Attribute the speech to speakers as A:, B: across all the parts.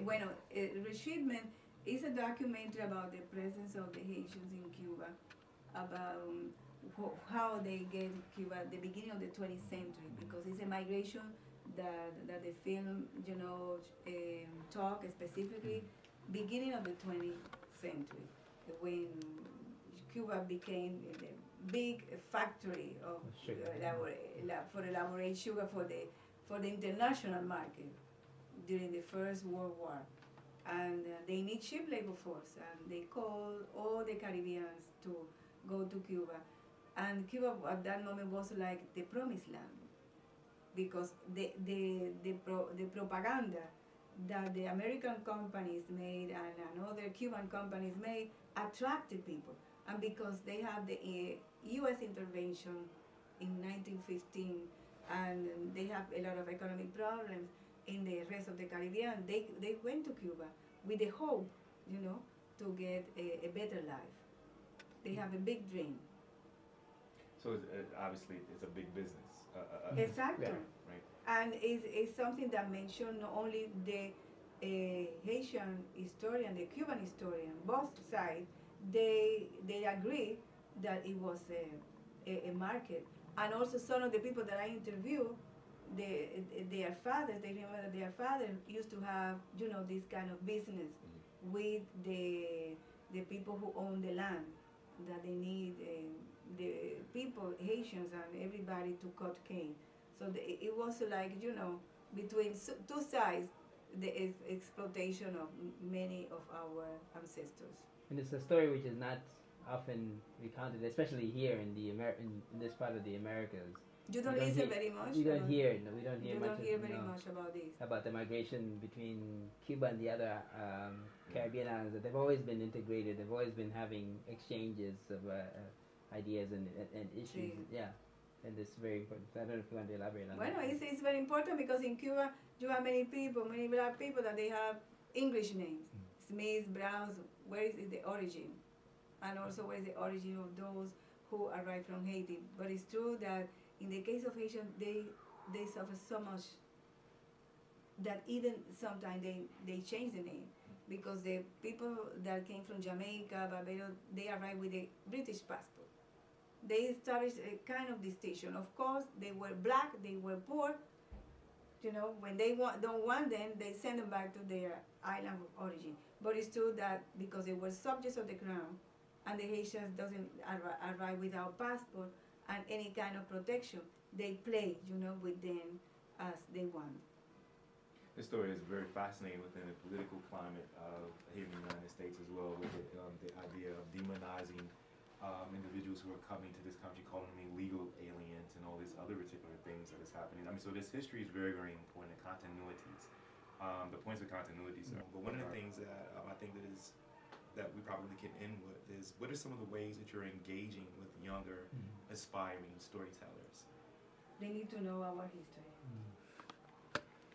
A: bueno, Reshipment is a documentary about the presence of the Haitians in Cuba, about how they get Cuba at the beginning of the 20th century, because it's a migration that the film, talk specifically beginning of the 20th century, when Cuba became the big factory of for elaborate sugar for the international market during the First World War. And they need cheap labor force, and they call all the Caribbeans to go to Cuba. And Cuba at that moment was like the promised land, because the propaganda that the American companies made and other Cuban companies made attracted people. And because they have the U.S. intervention in 1915, and they have a lot of economic problems in the rest of the Caribbean, they went to Cuba with the hope, to get a better life. They have a big dream.
B: So obviously it's a big business.
A: Exactly.
B: Yeah, right.
A: And it's something that mentioned not only the Haitian historian, the Cuban historian, both sides, they agree that it was a market. And also some of the people that I interviewed, their fathers, they remember that their father used to have, this kind of business with the people who own the land, that they need the people, Haitians and everybody, to cut cane. So it was like, between two sides, the exploitation of many of our ancestors.
C: And it's a story which is not often recounted, especially here in in this part of the Americas.
A: You don't listen very much.
C: You don't hear. No, we don't hear much.
A: You don't hear very much about this.
C: About the migration between Cuba and the other Caribbean islands. They've always been integrated. They've always been having exchanges of ideas and issues. Sí. Yeah. And it's very important. I don't know if you want to elaborate on that.
A: Well, it's very important because in Cuba you have many people, many black people, that they have English names. Smiths, Browns. Where is the origin? And also where is the origin of those who arrived from Haiti? But it's true that in the case of Haitian, they suffer so much that even sometimes they change the name, because the people that came from Jamaica, Barbados, they arrived with a British passport. They established a kind of distinction. Of course, they were black, they were poor. When they don't want them, they send them back to their island of origin. But it's true that because they were subjects of the crown, and the Haitians doesn't arrive without passport and any kind of protection, they play, with them as they want.
B: This story is very fascinating within the political climate of here in the United States as well, with the idea of demonizing individuals who are coming to this country, calling them illegal aliens and all these other particular things that is happening. So this history is very, very important, continuities. The points of continuities. But one of the things that I think that we probably can end with is, what are some of the ways that you're engaging with younger, aspiring storytellers?
A: They need to know our history.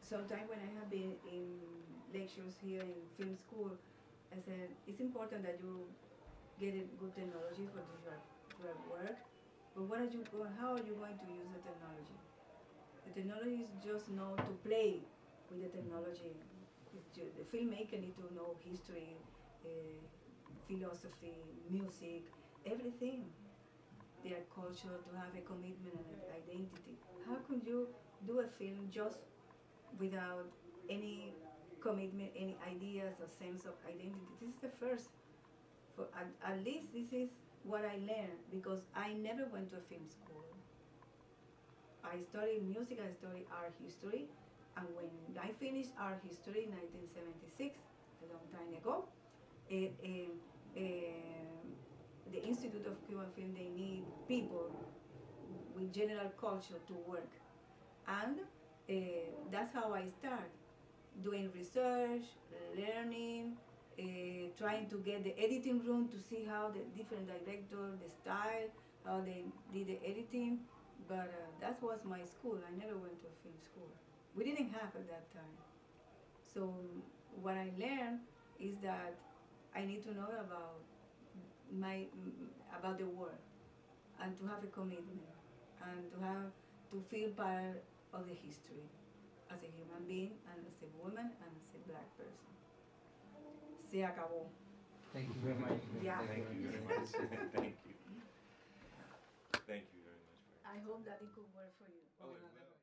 A: Sometimes when I have been in lectures here in film school, I said it's important that you get a good technology for your work, but how are you going to use the technology? The technology is just not to play with the technology. The filmmaker need to know history, philosophy, music, everything. Their culture, to have a commitment and an identity. How could you do a film just without any commitment, any ideas or sense of identity? This is the first. At least this is what I learned, because I never went to a film school. I studied music, I studied art history, and when I finished art history in 1976, a long time ago, the Institute of Cuban Film, they need people with general culture to work. And that's how I start, doing research, learning, trying to get the editing room to see how the different directors, the style, how they did the editing. But that was my school. I never went to a film school. We didn't have at that time. So what I learned is that I need to know about the world, and to have a commitment, and to feel part of the history as a human being, and as a woman, and as a black person. se acabó.
C: Thank you very much.
A: Yeah.
B: Thank you very much. Thank you. Thank you very much.
A: I hope that it could work for you.
B: Oh, it will.